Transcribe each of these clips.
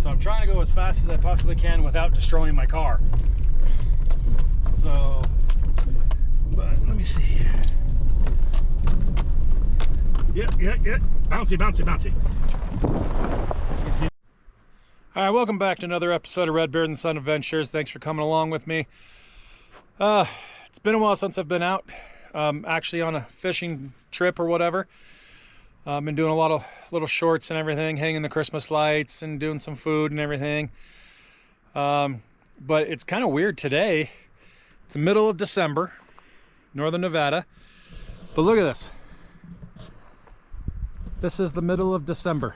So I'm trying to go as fast as I possibly can without destroying my car. So, but let me see here. Yep. Bouncy, bouncy, bouncy. All right, welcome back to another episode of Red Beard and Son Adventures. Thanks for coming along with me. It's been a while since I've been out, actually on a fishing trip or whatever. I've been doing a lot of little shorts and everything, hanging the Christmas lights and doing some food and everything. But it's kind of weird today. It's the middle of December, northern Nevada. But look at this. This is the middle of December.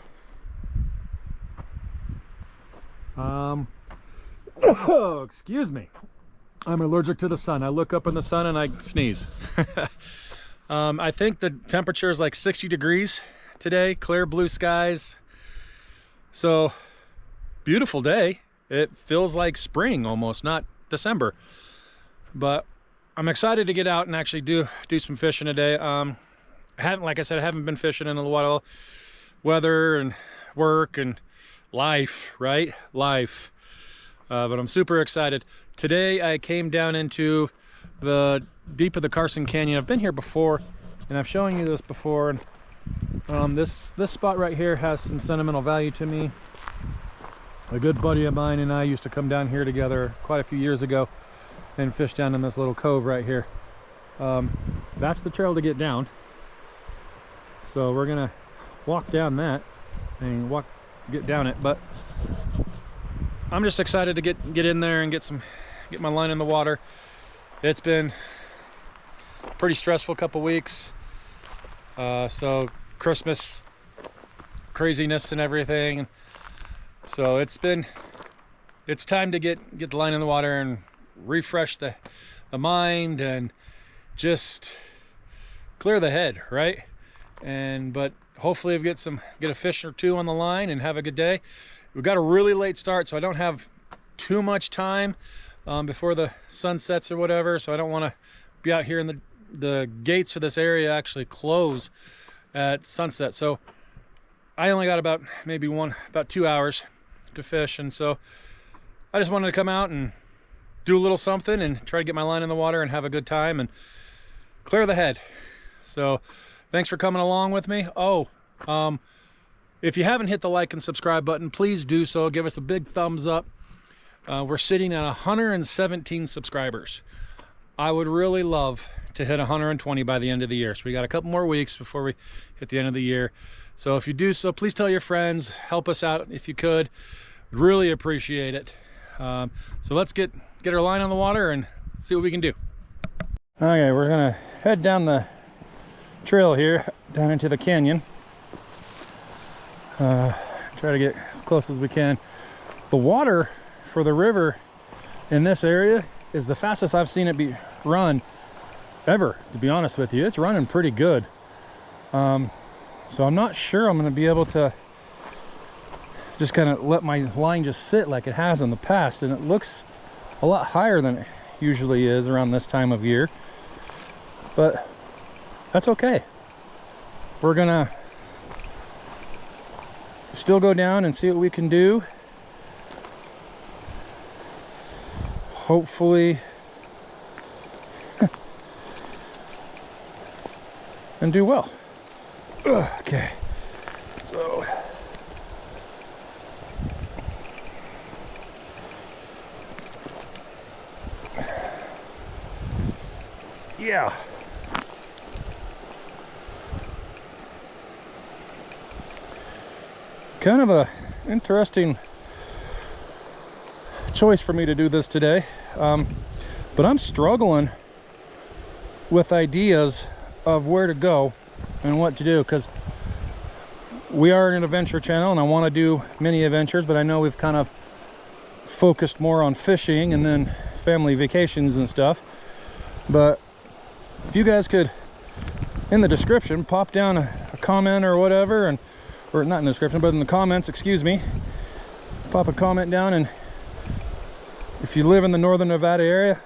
Oh, excuse me. I'm allergic to the sun. I look up in the sun and I sneeze. I think the temperature is like 60 degrees today, clear blue skies. So, beautiful day. It feels like spring almost, not December. But I'm excited to get out and actually do some fishing today. Like I said, I haven't been fishing in a while. Weather and work and life, right? Life. But I'm super excited. Today I came down into the deep of the Carson Canyon. I've been here before, and I've shown you this before. And this spot right here has some sentimental value to me. A good buddy of mine and I used to come down here together quite a few years ago and fish down in this little cove right here. That's the trail to get down. So we're gonna walk down that and get down it. But I'm just excited to get in there and get my line in the water. It's been a pretty stressful couple weeks. So Christmas craziness and everything. So it's time to get the line in the water and refresh the mind and just clear the head, right? But hopefully get a fish or two on the line and have a good day. We've got a really late start, so I don't have too much time before the sun sets or whatever, so I don't want to be out here in the gates for this area actually close at sunset. So I only got about 2 hours to fish, and so I just wanted to come out and do a little something and try to get my line in the water and have a good time and clear the head. So thanks for coming along with me. If you haven't hit the like and subscribe button, please do so. Give us a big thumbs up. We're sitting at 117 subscribers. I would really love to hit 120 by the end of the year. So we got a couple more weeks before we hit the end of the year. So if you do so, please tell your friends. Help us out if you could. Really appreciate it. So let's get our line on the water and see what we can do. Okay, we're gonna head down the trail here, down into the canyon. Try to get as close as we can. The water for the river in this area is the fastest I've seen it run ever, to be honest with you. It's running pretty good. So I'm not sure I'm going to be able to just kind of let my line just sit like it has in the past, and it looks a lot higher than it usually is around this time of year, but that's okay. We're gonna still go down and see what we can do. Hopefully and do well. Okay, so yeah. Kind of a interesting choice for me to do this today, but I'm struggling with ideas of where to go and what to do, because we are an adventure channel and I want to do many adventures, but I know we've kind of focused more on fishing and then family vacations and stuff. But if you guys could, in the description, pop down a comment or whatever, or not in the description, but in the comments, excuse me, pop a comment down, and if you live in the northern Nevada area,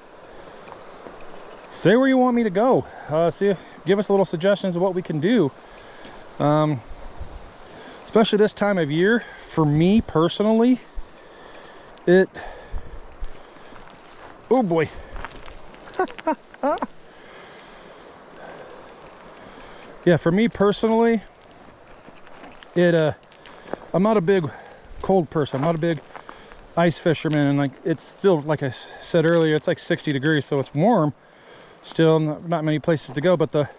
say where you want me to go. Give us a little suggestions of what we can do. Especially this time of year, for me personally, Oh boy. Yeah, for me personally, I'm not a big cold person. I'm not a big ice fisherman, and like it's still, like I said earlier, it's like 60 degrees, so it's warm still, not many places to go, but the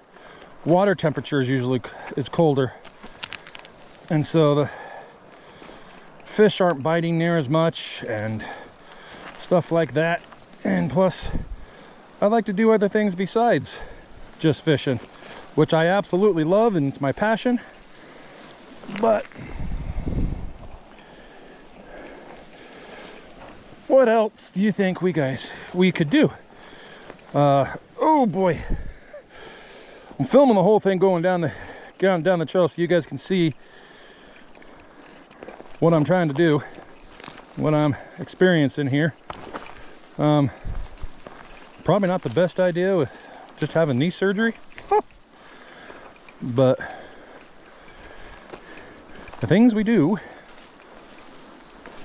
water temperature is colder, and so the fish aren't biting near as much and stuff like that. And plus, I like to do other things besides just fishing, which I absolutely love and it's my passion. But what else do you think we could do? Oh boy, I'm filming the whole thing going down the trail so you guys can see what I'm trying to do, what I'm experiencing here. Probably not the best idea with just having knee surgery, but the things we do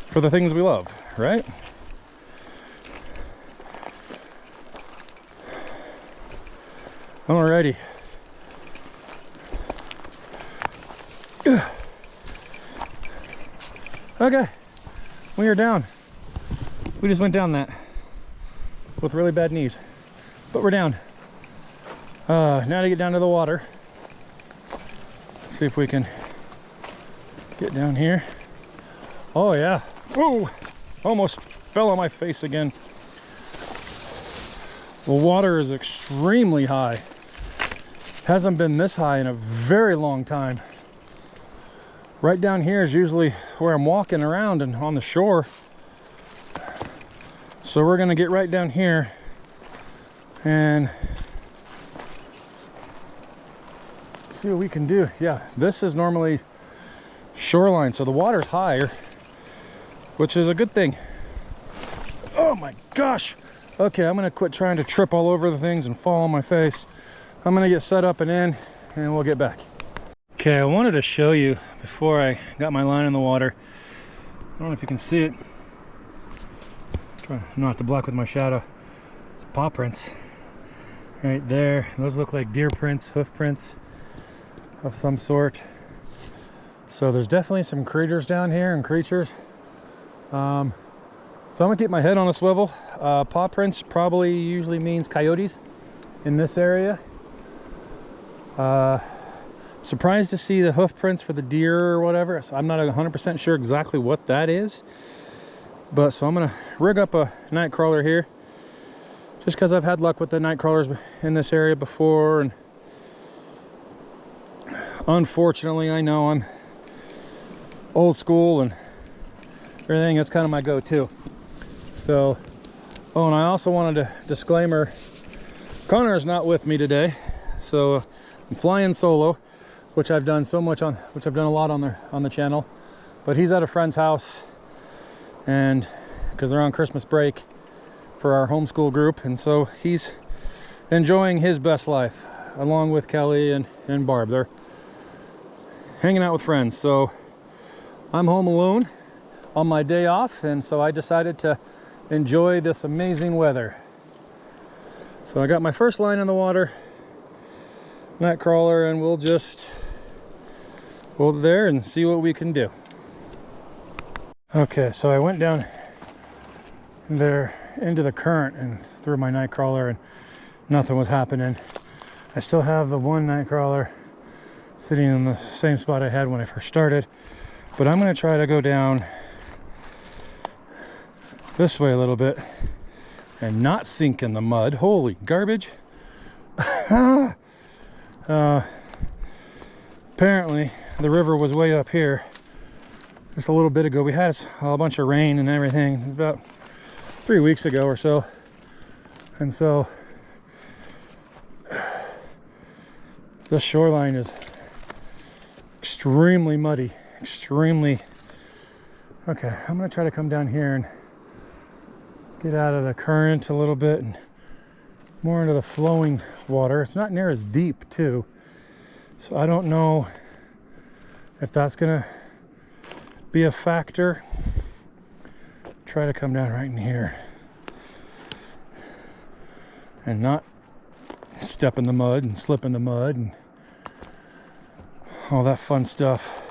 for the things we love, right? Alrighty. Okay, we are down. We just went down that with really bad knees, but we're down. Now to get down to the water. See if we can get down here. Oh yeah. Whoa! Almost fell on my face again. The water is extremely high. Hasn't been this high in a very long time. Right down here is usually where I'm walking around and on the shore. So we're gonna get right down here and see what we can do. Yeah, this is normally shoreline, so the water's higher, which is a good thing. Oh my gosh. Okay, I'm gonna quit trying to trip all over the things and fall on my face. I'm gonna get set up and in, and we'll get back. Okay, I wanted to show you before I got my line in the water. I don't know if you can see it. Try not to block with my shadow. It's paw prints right there. Those look like deer prints, hoof prints of some sort. So there's definitely some critters down here and creatures. So I'm gonna keep my head on a swivel. Paw prints probably usually means coyotes in this area. Surprised to see the hoof prints for the deer or whatever. So I'm not 100% sure exactly what that is. But so I'm gonna rig up a night crawler here, just because I've had luck with the night crawlers in this area before, and unfortunately I know I'm old school and everything. That's kind of my go-to. So, oh, and I also wanted a disclaimer. Connor is not with me today, so I'm flying solo, which I've done so much on, which I've done a lot on the channel. But he's at a friend's house, and because they're on Christmas break for our homeschool group, and so he's enjoying his best life along with Kelly and Barb. They're hanging out with friends. So I'm home alone on my day off, and so I decided to enjoy this amazing weather. So I got my first line in the water, night crawler, and we'll just hold it there and see what we can do. Okay, so I went down there into the current and threw my night crawler, and nothing was happening. I still have the one night crawler sitting in the same spot I had when I first started, but I'm going to try to go down this way a little bit and not sink in the mud. Holy garbage. Apparently the river was way up here just a little bit ago. We had a bunch of rain and everything about 3 weeks ago or so, and so the shoreline is extremely muddy, extremely. Okay, I'm gonna try to come down here and get out of the current a little bit and more into the flowing water. It's not near as deep too, so I don't know if that's gonna be a factor try to come down right in here and not step in the mud and slip in the mud and all that fun stuff.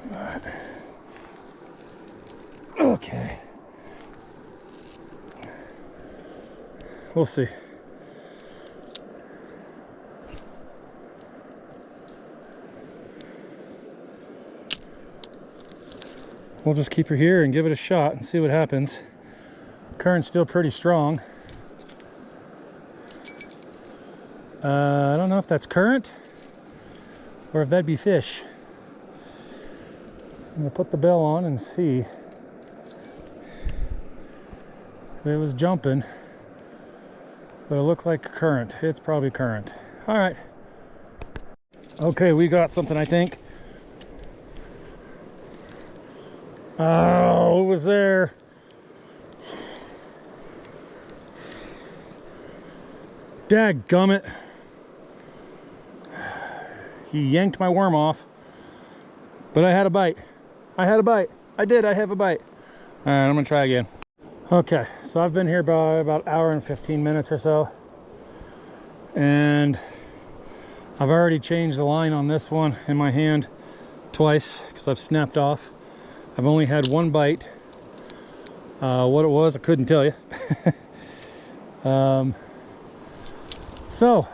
But, okay. We'll see. We'll just keep her here and give it a shot and see what happens. Current's still pretty strong. I don't know if that's current or if that'd be fish. So I'm gonna put the bell on and see. If it was jumping, but it looked like current. It's probably current. All right. Okay, we got something, I think. Oh, it was there. Dadgummit. He yanked my worm off, but I had a bite. I had a bite. I did, I have a bite. All right, I'm gonna try again. Okay, so I've been here by about an hour and 15 minutes or so. And I've already changed the line on this one in my hand twice because I've snapped off. I've only had one bite. What it was, I couldn't tell you. So,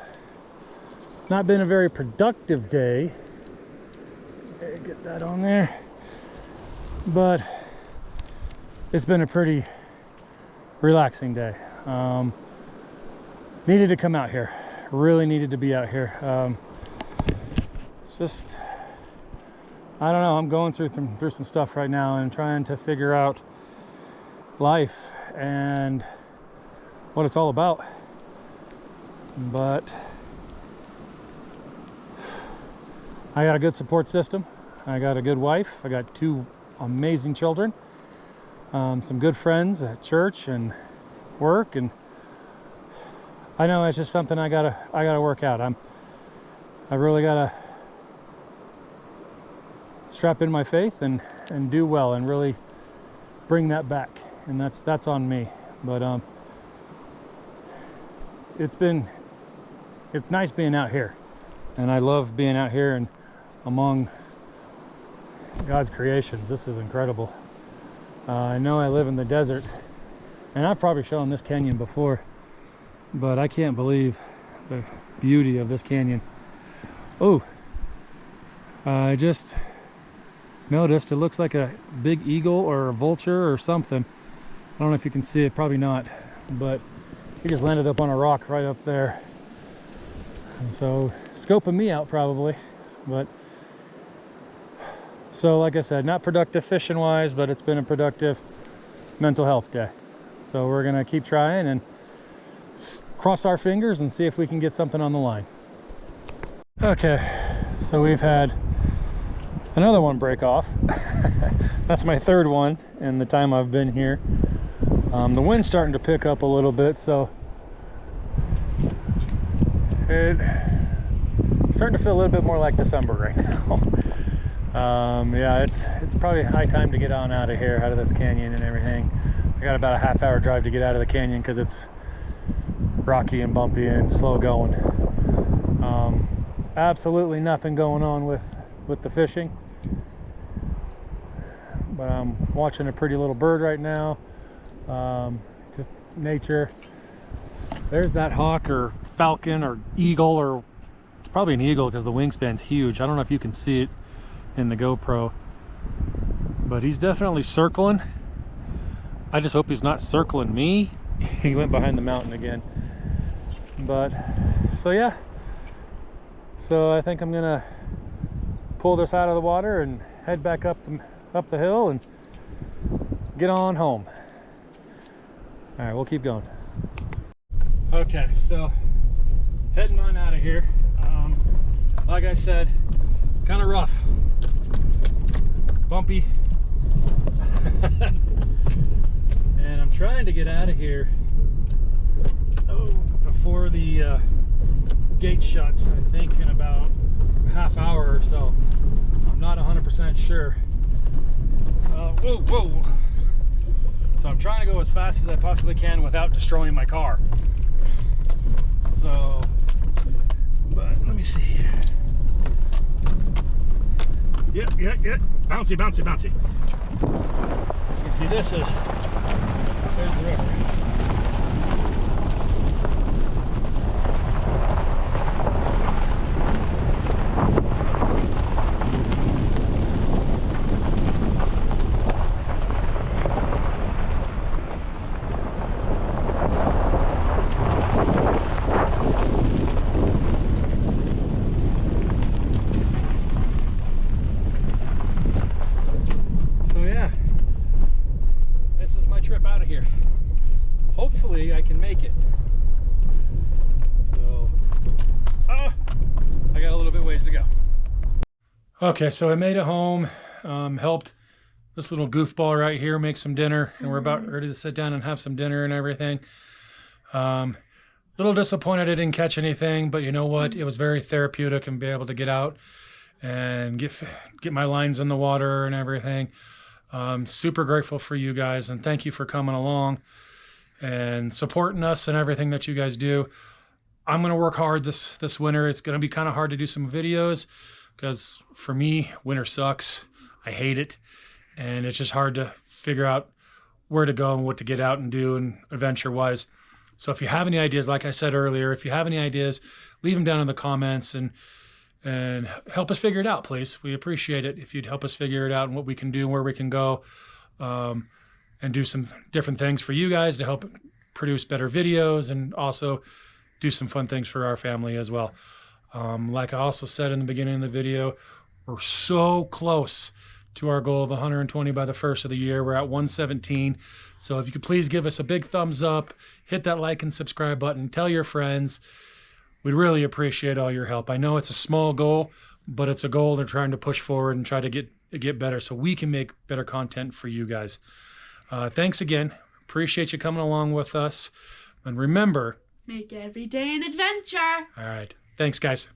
not been a very productive day. Okay, get that on there. But it's been a pretty relaxing day. Needed to come out here. Really needed to be out here. Just, I don't know, I'm going through some stuff right now and trying to figure out life and what it's all about. But I got a good support system. I got a good wife. I got 2 amazing children. Some good friends at church and work, and I know it's just something I gotta work out. I really gotta strap in my faith and do well and really bring that back, and that's on me. But it's nice being out here, and I love being out here and among God's creations. This is incredible. I know I live in the desert, and I've probably shown this canyon before, but I can't believe the beauty of this canyon. Oh, I just noticed it looks like a big eagle or a vulture or something. I don't know if you can see it, probably not, but he just landed up on a rock right up there. And so scoping me out probably. But so like I said, not productive fishing wise, but it's been a productive mental health day. So we're gonna keep trying and cross our fingers and see if we can get something on the line. Okay, so we've had another one break off. That's my 3rd one in the time I've been here. The wind's starting to pick up a little bit, so it's starting to feel a little bit more like December right now. Yeah, it's probably high time to get on out of here, out of this canyon and everything. I got about a half-hour drive to get out of the canyon because it's rocky and bumpy and slow going. Absolutely nothing going on with the fishing, but I'm watching a pretty little bird right now. Just nature. There's that hawk or falcon or eagle, or it's probably an eagle because the wingspan's huge. I don't know if you can see it in the GoPro, but he's definitely circling. I just hope he's not circling me. He went behind the mountain again. But so yeah, so I think I'm gonna pull this out of the water and head back up the hill and get on home. All right, we'll keep going. Okay, so heading on out of here. Like I said, kind of rough, bumpy, and I'm trying to get out of here before the gate shuts. I think in about a half hour or so. I'm not 100% sure. Whoa, whoa. So I'm trying to go as fast as I possibly can without destroying my car. So, but let me see here. Yep. Bouncy, bouncy, bouncy. As you can see, there's the river. Out of here. Hopefully I can make it. So I got a little bit ways to go. Okay, so I made it home, helped this little goofball right here make some dinner, and we're about ready to sit down and have some dinner and everything. Little disappointed I didn't catch anything, but you know what, it was very therapeutic and be able to get out and get my lines in the water and everything. Super grateful for you guys, and thank you for coming along and supporting us and everything that you guys do. I'm going to work hard this winter. It's going to be kind of hard to do some videos because for me, winter sucks. I hate it. And it's just hard to figure out where to go and what to get out and do and adventure wise. So if you have any ideas, like I said earlier, if you have any ideas, leave them down in the comments and help us figure it out, please. We appreciate it if you'd help us figure it out and what we can do and where we can go, and do some different things for you guys to help produce better videos and also do some fun things for our family as well. Like I also said in the beginning of the video, we're so close to our goal of 120 by the first of the year. We're at 117. So if you could please give us a big thumbs up, hit that like and subscribe button, tell your friends. We'd really appreciate all your help. I know it's a small goal, but it's a goal they're trying to push forward and try to get better so we can make better content for you guys. Thanks again. Appreciate you coming along with us. And remember, make every day an adventure. All right. Thanks, guys.